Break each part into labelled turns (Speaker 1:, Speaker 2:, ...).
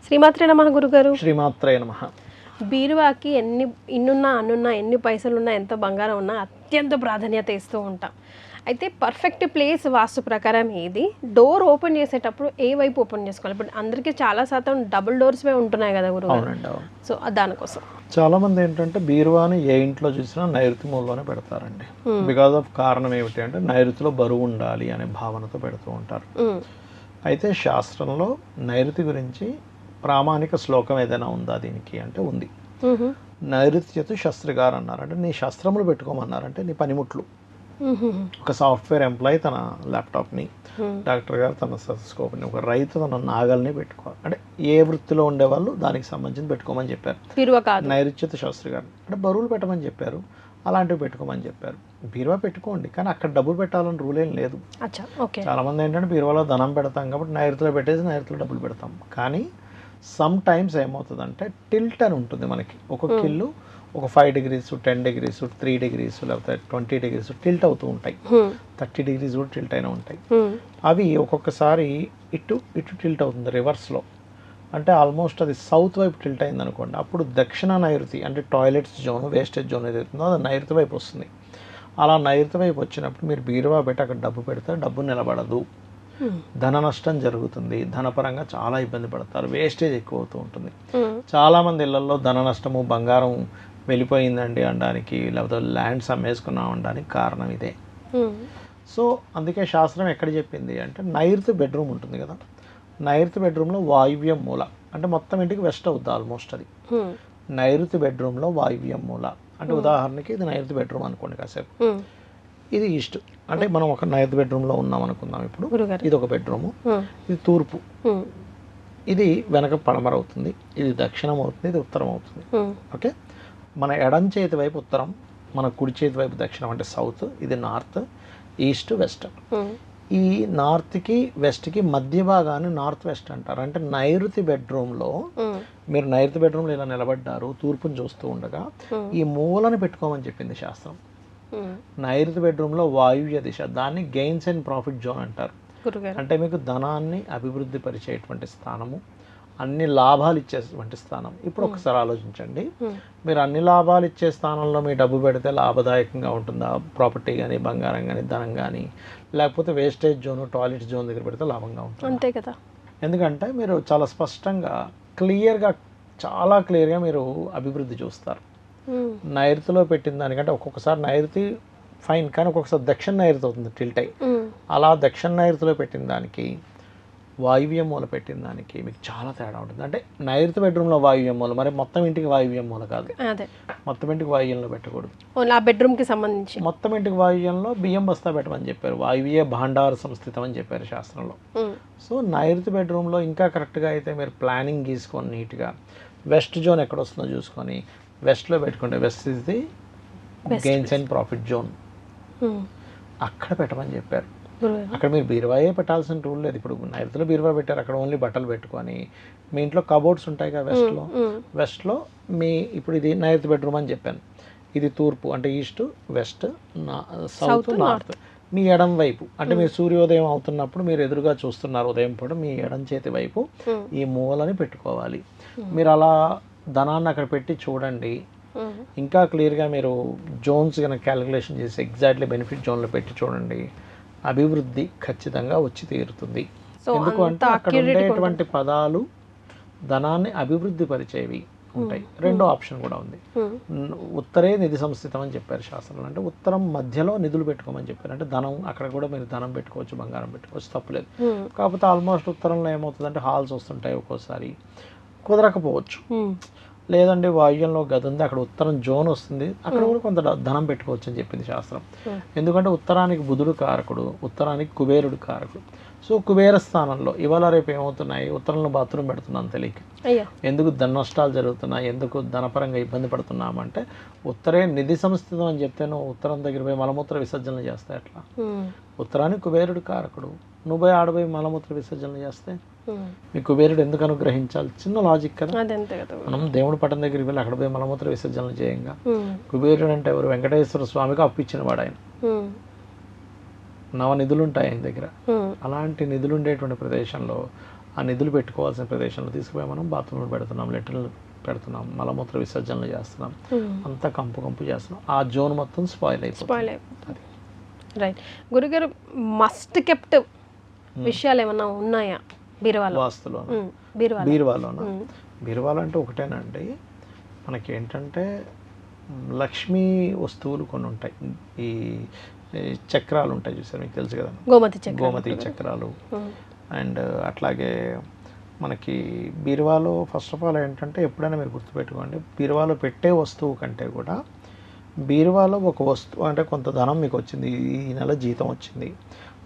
Speaker 1: శ్రీమాత్రే నమః గురుగారు.
Speaker 2: శ్రీమాత్రే నమః.
Speaker 1: బీరువాకి ఇన్నున్నా అన్నున్నా ఎన్ని పైసలున్నా ఎంత బంగారం ఉన్నా అత్యంత ప్రాధాన్యత ఇస్తూ ఉంటాం. అయితే పర్ఫెక్ట్ ప్లేస్ వాస్తు ప్రకారం ఏది? డోర్ ఓపెన్ చేసేటప్పుడు ఏ వైపు ఓపెన్ చేసుకోవాలి? ఇప్పుడు అందరికీ చాలా శాతం డబుల్ డోర్స్ ఉంటున్నాయి కదా గురుగారు. సో దానికోసం
Speaker 2: చాలా మంది ఏంటంటే బీరువాని ఏ ఇంట్లో చూసినా నైరుతి మూలలోనే పెడతారండి. బికాజ్ ఆఫ్ కారణం ఏమిటి అంటే నైరుతిలో బరువు ఉండాలి అనే భావనతో పెడుతూ ఉంటారు. అయితే శాస్త్రంలో నైరుతి గురించి ప్రామాణిక శ్లోకం ఏదైనా ఉందా దీనికి అంటే ఉంది. నైరుత్యతు శస్త్రగారు అన్నారు, అంటే నీ శస్త్రములు పెట్టుకోమన్నారంటే నీ పనిముట్లు. ఒక సాఫ్ట్వేర్ ఎంప్లాయీ తన ల్యాప్టాప్ని, డాక్టర్ గారు తన స్కోప్ని, ఒక రైతు తన నాగల్ని పెట్టుకోవాలి. అంటే ఏ వృత్తిలో ఉండేవాళ్ళు దానికి సంబంధించి పెట్టుకోమని చెప్పారు. నైరుత్యత శాస్త్రి గారు అంటే బరువులు పెట్టమని చెప్పారు, అలాంటివి పెట్టుకోమని చెప్పారు. బీరువా పెట్టుకోండి, కానీ అక్కడ డబ్బులు పెట్టాలని రూల్ ఏం లేదు. చాలా మంది ఏంటంటే బీరువాలో ధనం పెడతాం కాబట్టి నైరుతిలో పెట్టేసి నైరుతిలో డబ్బులు పెడతాం. కానీ సమ్ టైమ్స్ ఏమవుతుందంటే టిల్ట్ అని ఉంటుంది మనకి. ఒక్కొక్క ఇల్లు ఒక 5 degrees 10 degrees 3 degrees లేకపోతే 20 degrees టిల్ట్ అవుతూ ఉంటాయి. 30 degrees కూడా టిల్ట్ అయినా ఉంటాయి. అవి ఒక్కొక్కసారి ఇటు టిల్ట్ అవుతుంది రివర్స్లో. అంటే ఆల్మోస్ట్ అది సౌత్ వైపు టిల్ట్ అయింది అనుకోండి, అప్పుడు దక్షిణ నైరుతి అంటే టాయిలెట్స్ జోన్, వేస్టేజ్ జోన్ ఏదైతుందో అది నైరుతి వైపు వస్తుంది. అలా నైరుతి వైపు వచ్చినప్పుడు మీరు బీరువా పెట్టి అక్కడ డబ్బు పెడితే డబ్బు నిలబడదు, ధన నష్టం జరుగుతుంది, ధనపరంగా చాలా ఇబ్బంది పడతారు, వేస్టేజ్ ఎక్కువ అవుతూ ఉంటుంది. చాలా మంది ఇళ్లలో ధన నష్టము, బంగారం వెళ్ళిపోయిందండి అనడానికి, లేకపోతే ల్యాండ్స్ అమ్మేసుకున్నాం అనడానికి కారణం ఇదే. సో అందుకే శాస్త్రం ఎక్కడ చెప్పింది అంటే నైరుతి బెడ్రూమ్ ఉంటుంది కదా, నైరుతి బెడ్రూమ్లో వాయువ్యం మూల అంటే మొత్తం ఇంటికి వెస్ట్ అవుతుంది ఆల్మోస్ట్. అది నైరుతి బెడ్రూమ్లో వాయువ్యం మూల అంటే ఉదాహరణకి ఇది నైరుతి బెడ్రూమ్ అనుకోండి కాసేపు, ఇది ఈస్ట్ అంటే మనం ఒక నైరుతి బెడ్రూమ్లో ఉన్నాం అనుకుందాం. ఇప్పుడు ఇది ఒక బెడ్రూము, ఇది తూర్పు, ఇది వెనక పడమర అవుతుంది, ఇది దక్షిణం అవుతుంది, ఇది ఉత్తరం అవుతుంది. ఓకే, మన ఎడం చేతి వైపు ఉత్తరం, మన కుడి చేతి వైపు దక్షిణం అంటే సౌత్, ఇది నార్త్, ఈస్ట్, వెస్ట్. ఈ నార్త్కి వెస్ట్కి మధ్య భాగాన్ని నార్త్ వెస్ట్ అంటారు. అంటే నైరుతి బెడ్రూమ్లో మీరు నైరుతి బెడ్రూమ్లో ఇలా నిలబడ్డారు, తూర్పుని చూస్తూ ఉండగా ఈ మూలను పెట్టుకోమని చెప్పింది శాస్త్రం. నైరుతి బెడ్రూమ్లో వాయువ్య దిశ, దాన్ని గెయిన్స్ అండ్ ప్రాఫిట్ జోన్ అంటారు. అంటే మీకు ధనాన్ని అభివృద్ధి పరిచేటువంటి స్థానము, అన్ని లాభాలు ఇచ్చేటువంటి స్థానం. ఇప్పుడు ఒకసారి ఆలోచించండి, మీరు అన్ని లాభాలు ఇచ్చే స్థానంలో మీ డబ్బు పెడితే లాభదాయకంగా ఉంటుందా? ప్రాపర్టీ కానీ, బంగారం కానీ, ధనం కానీ, లేకపోతే వేస్టేజ్ జోన్, టాయిలెట్ జోన్ దగ్గర పెడితే లాభంగా ఉంటుంది. అంతే కదా. ఎందుకంటే మీరు చాలా స్పష్టంగా చాలా క్లియర్గా మీరు అభివృద్ధి చూస్తారు. నైరుతిలో పెట్టిన దానికంటే ఒక్కొక్కసారి నైరుతి ఫైన్, కానీ ఒక్కొక్కసారి దక్షిణ నైరుతి అవుతుంది టిల్ట్ అయ్యి. అలా దక్షిణ నైరుతిలో పెట్టిన దానికి, వాయువ్యం మూల పెట్టిన దానికి మీకు చాలా తేడా ఉంటుంది. అంటే నైరుతి బెడ్రూమ్లో వాయువ్యం మూల, మరి మొత్తం ఇంటికి వాయువ్యం మూల కాదు, మొత్తం ఇంటికి వాయువ్యంలో పెట్టకూడదు. ఆ బెడ్రూమ్కి సంబంధించి మొత్తం ఇంటికి వాయువ్యంలో బియ్యం బస్తా పెట్టమని చెప్పారు, వాయువ్య భాండార సంస్థితం అని చెప్పారు శాస్త్రంలో. సో నైరుతి బెడ్రూమ్లో ఇంకా కరెక్ట్గా అయితే మీరు ప్లానింగ్ గీసుకొని నీట్గా వెస్ట్ జోన్ ఎక్కడ వస్తుందో చూసుకొని వెస్ట్లో పెట్టుకుంటే, west is the gains and profit zone, అక్కడ పెట్టమని చెప్పారు. అక్కడ మీరు బీరువాయే పెట్టాల్సిన రూల్ లేదు. ఇప్పుడు నైరుతిలో బీరువా పెట్టారు, అక్కడ ఓన్లీ బట్టలు పెట్టుకొని మీ ఇంట్లో కబోర్డ్స్ ఉంటాయి కదా వెస్ట్లో మీ, ఇప్పుడు ఇది నైరుతి బెడ్రూమ్ అని చెప్పాను, ఇది తూర్పు అంటే ఈస్ట్, వెస్ట్, సౌత్, నార్త్. మీ ఎడం వైపు అంటే మీరు సూర్యోదయం అవుతున్నప్పుడు మీరు ఎదురుగా చూస్తున్నారు ఉదయం పూట, మీ ఎడం చేతి వైపు ఈ మూలని పెట్టుకోవాలి. మీరు అలా ధనాన్ని అక్కడ పెట్టి చూడండి, ఇంకా క్లియర్గా మీరు జోన్స్ కనుక క్యాలిక్యులేషన్ చేసి ఎగ్జాక్ట్లీ బెనిఫిట్ జోన్లో పెట్టి చూడండి, అభివృద్ధి ఖచ్చితంగా వచ్చి తీరుతుంది. ఎందుకు అంటే అక్కడ ఉండేటువంటి పదాలు ధనాన్ని అభివృద్ధి పరిచేవి ఉంటాయి. రెండో ఆప్షన్ కూడా ఉంది, ఉత్తరే నిధి సంస్థితం అని చెప్పారు శాస్త్రంలో. అంటే ఉత్తరం మధ్యలో నిధులు పెట్టుకోమని చెప్పారు. అంటే ధనం, అక్కడ కూడా మీరు ధనం పెట్టుకోవచ్చు, బంగారం పెట్టుకోవచ్చు, తప్పులేదు. కాకపోతే ఆల్మోస్ట్ ఉత్తరంలో ఏమవుతుందంటే హాల్స్ వస్తుంటాయి, ఒక్కోసారి కుదరకపోవచ్చు. లేదండి వాయువ్యంలో గది ఉంది, అక్కడ ఉత్తరం జోన్ వస్తుంది, అక్కడ కూడా కొంత ధనం పెట్టుకోవచ్చు అని చెప్పింది శాస్త్రం. ఎందుకంటే ఉత్తరానికి బుధుడు కారకుడు, ఉత్తరానికి కుబేరుడు కారకుడు. సో కుబేర స్థానంలో ఇవాళ రేపు ఏమవుతున్నాయి, ఉత్తరంలో బాత్రూమ్ పెడుతున్నాను తెలియక, ఎందుకు ధన నష్టాలు జరుగుతున్నాయి, ఎందుకు ధనపరంగా ఇబ్బంది పడుతున్నామంటే ఉత్తరే నిధి సంస్థితం అని చెప్తే నువ్వు ఉత్తరం దగ్గర పోయి మలమూత్ర విసర్జనలు చేస్తే ఎట్లా? ఉత్తరానికి కుబేరుడు కారకుడు, నువ్వు పోయి ఆడపోయి మలమూత్ర విసర్జనలు చేస్తే మీ కుబేరుడు ఎందుకు అనుగ్రహించాలి? చిన్న లాజిక్ కదా. మనం దేవుడి పట్టం దగ్గరికి వెళ్ళి అక్కడ పోయి మలమూత్ర విసర్జనలు చేయంగా. కుబేరుడు అంటే ఎవరు? వెంకటేశ్వర స్వామికి అప్పు ఇచ్చిన వాడు ఆయన. నవనిధులు ఉంటాయి ఆయన దగ్గర. అలాంటి నిధులు ఉండేటువంటి ప్రదేశంలో, ఆ నిధులు పెట్టుకోవాల్సిన ప్రదేశంలో తీసుకుపోయి మనం బాత్రూమ్లు పెడుతున్నాం, లెటర్లు పెడుతున్నాం, మలమూత్ర విసర్జనలు చేస్తున్నాం, అంతా కంపు చేస్తున్నాం. ఆ జోన్ మొత్తం స్పాయిల్ అయిపోతుంది.
Speaker 1: రైట్ గురుగారు, మస్ట్ కెప్ట్ విషయాలు ఏమన్నా ఉన్నాయా బీరువాలో?
Speaker 2: వాస్తులోనా? బీరువాలో అంటే ఒకటేనండి, మనకి ఏంటంటే లక్ష్మీ వస్తువులు కొన్ని ఉంటాయి. ఈ చక్రాలు ఉంటాయి చూసారు, మీకు తెలుసు కదా, గోమతి చక్రాలు. అండ్ అట్లాగే మనకి బీరువాలో ఫస్ట్ ఆఫ్ ఆల్ ఏంటంటే, ఎప్పుడైనా మీరు గుర్తుపెట్టుకోండి, బీరువాలో పెట్టే వస్తువు కంటే కూడా బీరువాలో ఒక వస్తువు అంటే కొంత ధనం మీకు వచ్చింది, ఈ నెల జీతం వచ్చింది,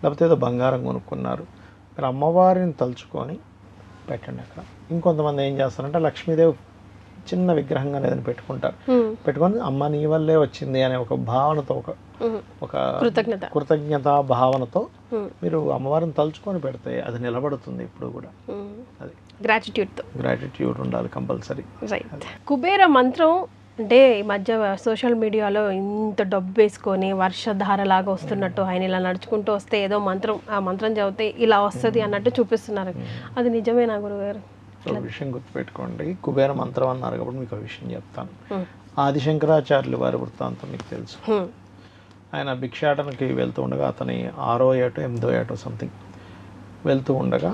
Speaker 2: లేకపోతే ఏదో బంగారం కొనుక్కున్నారు, మీరు అమ్మవారిని తలుచుకొని పెట్టండి అక్కడ. ఇంకొంతమంది ఏం చేస్తారంటే లక్ష్మీదేవి చిన్న విగ్రహంగా ఏదైనా పెట్టుకుంటారు, పెట్టుకొని అమ్మ నీ వల్లే వచ్చింది అనే ఒక భావనతో, ఒక కృతజ్ఞత భావనతో మీరు అమ్మవారిని తలుచుకొని పెడితే అది నిలబడుతుంది ఇప్పుడు కూడా. అది గ్రాటిట్యూడ్ ఉండాలి కంపల్సరీ.
Speaker 1: కుబేర మంత్రం అంటే ఈ మధ్య సోషల్ మీడియాలో ఇంత డబ్బు వేసుకొని వర్షధారలాగా వస్తున్నట్టు, ఆయన ఇలా నడుచుకుంటూ వస్తే ఏదో మంత్రం, ఆ మంత్రం చదివితే ఇలా వస్తుంది అన్నట్టు చూపిస్తున్నారు. అది నిజమేనా గురుగారు?
Speaker 2: ఒక విషయం గుర్తుపెట్టుకోండి, కుబేర మంత్రం అన్నారు కాబట్టి మీకు ఒక విషయం చెప్తాను. ఆదిశంకరాచార్యులు వారి వృత్తాంతం మీకు తెలుసు. ఆయన భిక్షాటనకి వెళ్తూ ఉండగా, అతని 6వ ఏటో 8వ ఏటో సంథింగ్ వెళ్తూ ఉండగా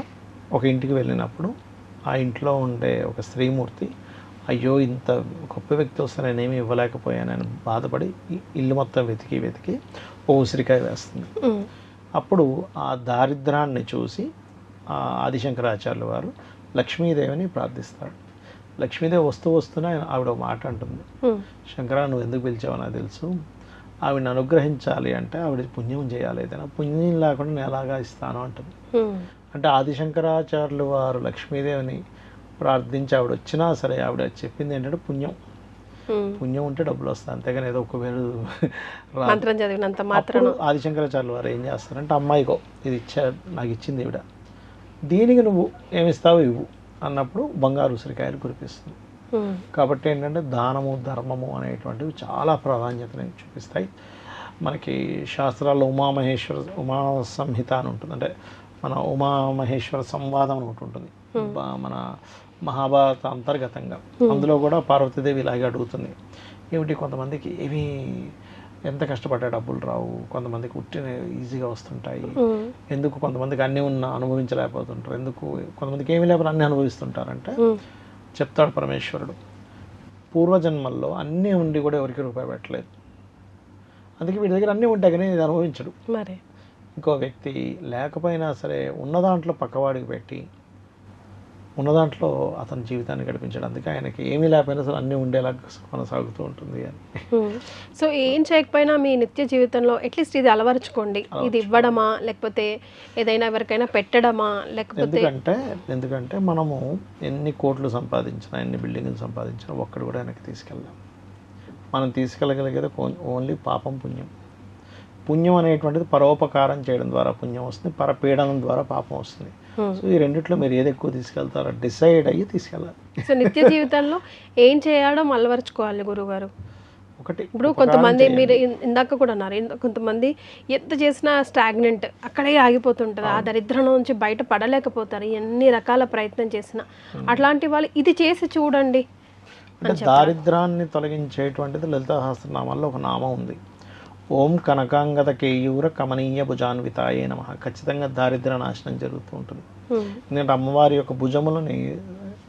Speaker 2: ఒక ఇంటికి వెళ్ళినప్పుడు ఆ ఇంట్లో ఉండే ఒక స్త్రీమూర్తి, అయ్యో ఇంత గొప్ప వ్యక్తి వస్తే నేనేమి ఇవ్వలేకపోయానని బాధపడి ఇల్లు మొత్తం వెతికి ఓ ఉసిరికాయ వేస్తుంది. అప్పుడు ఆ దారిద్రాన్ని చూసి ఆదిశంకరాచార్యుల వారు లక్ష్మీదేవిని ప్రార్థిస్తాడు. లక్ష్మీదేవి వస్తూనే ఆవిడ ఒక మాట అంటుంది, శంకరా నువ్వు ఎందుకు పిలిచావో నాకు తెలుసు, ఆవిడని అనుగ్రహించాలి అంటే ఆవిడ పుణ్యం చేయాలి, ఏదైనా పుణ్యం లేకుండా నేను ఎలాగా ఇస్తాను అంటుంది. అంటే ఆదిశంకరాచార్యులు వారు లక్ష్మీదేవిని ప్రార్థించి ఆవిడ వచ్చినా సరే ఆవిడ చెప్పింది ఏంటంటే పుణ్యం ఉంటే డబ్బులు వస్తాయి, అంతేగాని ఏదో ఒక వేరు ఆదిశంకరాచార్యులు వారు ఏం చేస్తారంటే, అమ్మాయికో ఇది నాకు ఇచ్చింది ఈవిడ, దీనికి నువ్వు ఏమిస్తావు ఇవ్వు అన్నప్పుడు బంగారు ఉసిరికాయలు కురిపిస్తుంది. కాబట్టి ఏంటంటే దానము ధర్మము అనేటువంటివి చాలా ప్రాధాన్యతని చూపిస్తాయి. మనకి శాస్త్రాల్లో ఉమా సంహిత అని ఉంటుంది, అంటే మన ఉమామహేశ్వర సంవాదం అని ఒకటి ఉంటుంది మన మహాభారత అంతర్గతంగా. అందులో కూడా పార్వతీదేవి ఇలాగే అడుగుతుంది, ఏమిటి కొంతమందికి ఏమి ఎంత కష్టపడ్డా డబ్బులు రావు, కొంతమందికి ఉట్టిన ఈజీగా వస్తుంటాయి, ఎందుకు కొంతమందికి అన్నీ అనుభవించలేకపోతుంటారు, ఎందుకు కొంతమందికి ఏమి లేకపోతే అన్నీ అనుభవిస్తుంటారంటే చెప్తాడు పరమేశ్వరుడు, పూర్వజన్మల్లో అన్నీ ఉండి కూడా ఎవరికి రూపాయి పెట్టలేదు, అందుకే వీడి దగ్గర అన్నీ ఉంటాయి కానీ ఇది అనుభవించడు. ఇంకో వ్యక్తి లేకపోయినా సరే ఉన్న దాంట్లో పక్కవాడికి పెట్టి ఉన్న దాంట్లో అతని జీవితాన్ని గడిపించాడు, అందుకే ఆయనకి ఏమీ లేకపోయినా సరే అన్నీ ఉండేలా కొనసాగుతూ ఉంటుంది అని.
Speaker 1: సో ఏం చేయకపోయినా మీ నిత్య జీవితంలో అట్లీస్ట్ ఇది అలవరుచుకోండి, ఇది ఇవ్వడమా లేకపోతే ఏదైనా ఎవరికైనా పెట్టడమా, లేకపోతే
Speaker 2: ఎందుకంటే మనము ఎన్ని కోట్లు సంపాదించినా ఎన్ని బిల్డింగ్లు సంపాదించినా ఒక్కడు కూడా వెనక్కి తీసుకెళ్ళాం. మనం తీసుకెళ్ళగలిగేది ఓన్లీ పాపం పుణ్యం అనేటువంటిది పరోపకారం చేయడం ద్వారా పుణ్యం వస్తుంది, పరపీడనం ద్వారా పాపం వస్తుంది. సో ఈ రెండిట్లో మీరు ఏది ఎక్కువ తీసుకెళ్తారో డిసైడ్ అయ్యి తీసుకెళ్ళాలి.
Speaker 1: సో నిత్య జీవితంలో ఏం చేయడం అలవరుచుకోవాలి గురువుగారు?
Speaker 2: ఒకటి,
Speaker 1: ఇప్పుడు కొంతమంది మీరు ఇందాక కూడా అన్నారు, కొంతమంది ఎంత చేసినా స్టాగ్నెంట్ అక్కడే ఆగిపోతుంటారు, ఆ దరిద్రం నుంచి బయట పడలేకపోతారు ఎన్ని రకాల ప్రయత్నం చేసినా. అట్లాంటి వాళ్ళు ఇది చేసి చూడండి.
Speaker 2: అంటే దారిద్రాన్ని తొలగించేటువంటిది లలితా సహస్రనామాల్లో ఒక నామం ఉంది, ఓం కనకాంగద కేయూర కమనీయ భుజాన్వితాయే నమః. ఖచ్చితంగా దారిద్ర నాశనం జరుగుతూ ఉంటుంది. ఎందుకంటే అమ్మవారి యొక్క భుజములని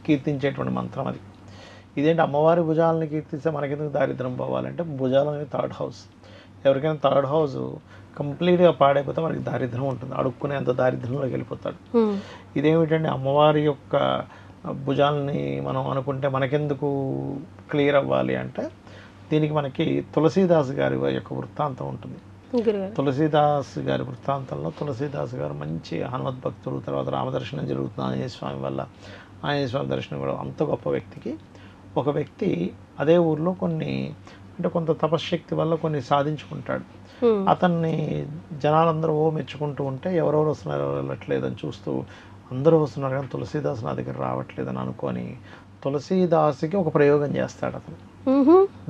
Speaker 2: కీర్తించేటువంటి మంత్రం అది. ఇదేంటి అమ్మవారి భుజాలను కీర్తిస్తే మనకెందుకు దారిద్రం పోవాలంటే, భుజాలు అనేది 3rd హౌస్. ఎవరికైనా 3rd హౌస్ కంప్లీట్గా పాడైపోతే మనకి దారిద్రం ఉంటుంది, అడుక్కునేంత దారిద్రంలోకి వెళ్ళిపోతాడు. ఇదేమిటంటే అమ్మవారి యొక్క భుజాలని మనం అనుకుంటే మనకెందుకు క్లియర్ అవ్వాలి అంటే, దీనికి మనకి తులసీదాస్ గారి యొక్క వృత్తాంతం ఉంటుంది. తులసీదాస్ గారి వృత్తాంతంలో తులసీదాస్ గారు మంచి హనుమద్భక్తుడు, తర్వాత రామదర్శనం జరుగుతుంది ఆంజనేయ స్వామి వల్ల, ఆంజనేయ స్వామి దర్శనం కూడా. అంత గొప్ప వ్యక్తికి ఒక వ్యక్తి అదే ఊర్లో కొంత తపశ్శక్తి వల్ల కొన్ని సాధించుకుంటాడు. అతన్ని జనాలందరూ మెచ్చుకుంటూ ఉంటే ఎవరెవరు వస్తున్నారు ఎవరు వెళ్ళట్లేదని చూస్తూ అందరూ వస్తున్నారు కానీ తులసీదాస్ నా దగ్గర రావట్లేదని అనుకొని తులసీదాస్కి ఒక ప్రయోగం చేస్తాడు అతను.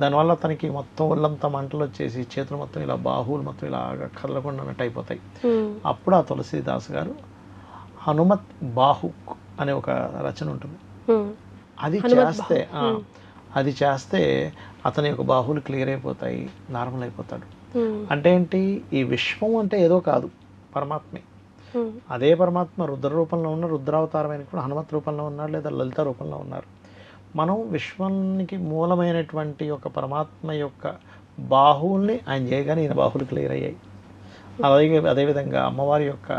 Speaker 2: దానివల్ల తనకి మొత్తం ఒళ్ళంతా మంటలు వచ్చేసి చేతులు మొత్తం ఇలా బాహువులు మొత్తం ఇలా కదలకుండా అయిపోతాయి. అప్పుడు ఆ తులసీదాస్ గారు హనుమత్ బాహుక్ అనే ఒక రచన ఉంటుంది. అది చేస్తే అతని యొక్క బాహువులు క్లియర్ అయిపోతాయి, నార్మల్ అయిపోతాడు. అంటే ఏంటి, ఈ విశ్వం అంటే ఏదో కాదు, పరమాత్మే. అదే పరమాత్మ రుద్ర రూపంలో ఉన్న రుద్రావతారమైన కూడా హనుమత్ రూపంలో ఉన్నారు, లేదా లలిత రూపంలో ఉన్నారు. మనం విశ్వానికి మూలమైనటువంటి ఒక పరమాత్మ యొక్క బాహువుల్ని ఆయన చేయగానే ఈయన బాహువులు క్లియర్ అయ్యాయి. అదేవిధంగా అమ్మవారి యొక్క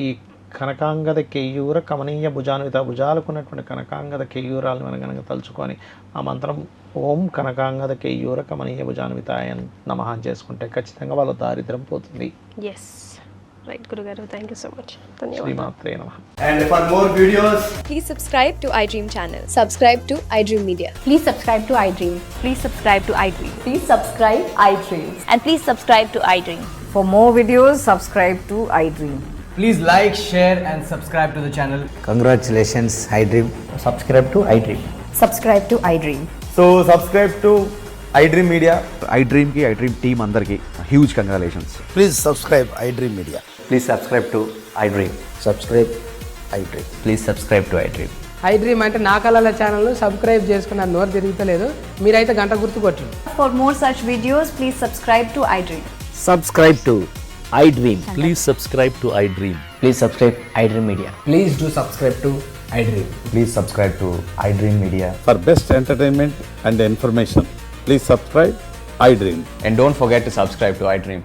Speaker 2: ఈ కనకాంగద కేయూర కమనీయ భుజాన్విత, భుజాలకు ఉన్నటువంటి కనకాంగద కేయూరాలను మనం కనుక తలుచుకొని ఆ మంత్రం ఓం కనకాంగద కేయూర కమనీయ భుజాన్వితాయ నమః చేసుకుంటే ఖచ్చితంగా వాళ్ళ దారిద్ర్యం పోతుంది.
Speaker 1: ఎస్ రైట్ గురుగారు, థ్యాంక్ యూ సో మచ్. ధన్యవాదాలు.
Speaker 2: శ్రీమాత్రే నమః.
Speaker 3: And for more videos,
Speaker 4: Please subscribe to iDream channel. Subscribe to iDream Media.
Speaker 5: Please subscribe to iDream.
Speaker 6: Please subscribe to iDream.
Speaker 5: Please subscribe iDream.
Speaker 6: And please subscribe to iDream.
Speaker 5: For more videos, subscribe to iDream.
Speaker 3: please like, share and subscribe to the channel.
Speaker 7: Congratulations, iDream. Subscribe to iDream.
Speaker 5: Subscribe to iDream.
Speaker 3: So subscribe to iDream Media.
Speaker 8: iDream team అందరికి huge congratulations.
Speaker 7: Please subscribe iDream Media.
Speaker 8: Please subscribe to iDream.
Speaker 7: Subscribe iDream.
Speaker 8: Please subscribe to iDream.
Speaker 9: iDream అంటే నా కళల ఛానల్ను subscribe చేసుకున్న నోరు తిరుగుతలేదు, మీరైతే గంట గుర్తు కొట్టండి.
Speaker 5: For more such videos, please subscribe to iDream.
Speaker 7: Subscribe to iDream.
Speaker 8: Please subscribe to iDream.
Speaker 7: Please subscribe iDream Media.
Speaker 3: Please do subscribe to iDream.
Speaker 8: Please subscribe to iDream Media.
Speaker 10: For best entertainment and information, please subscribe iDream.
Speaker 8: And don't forget to subscribe to iDream.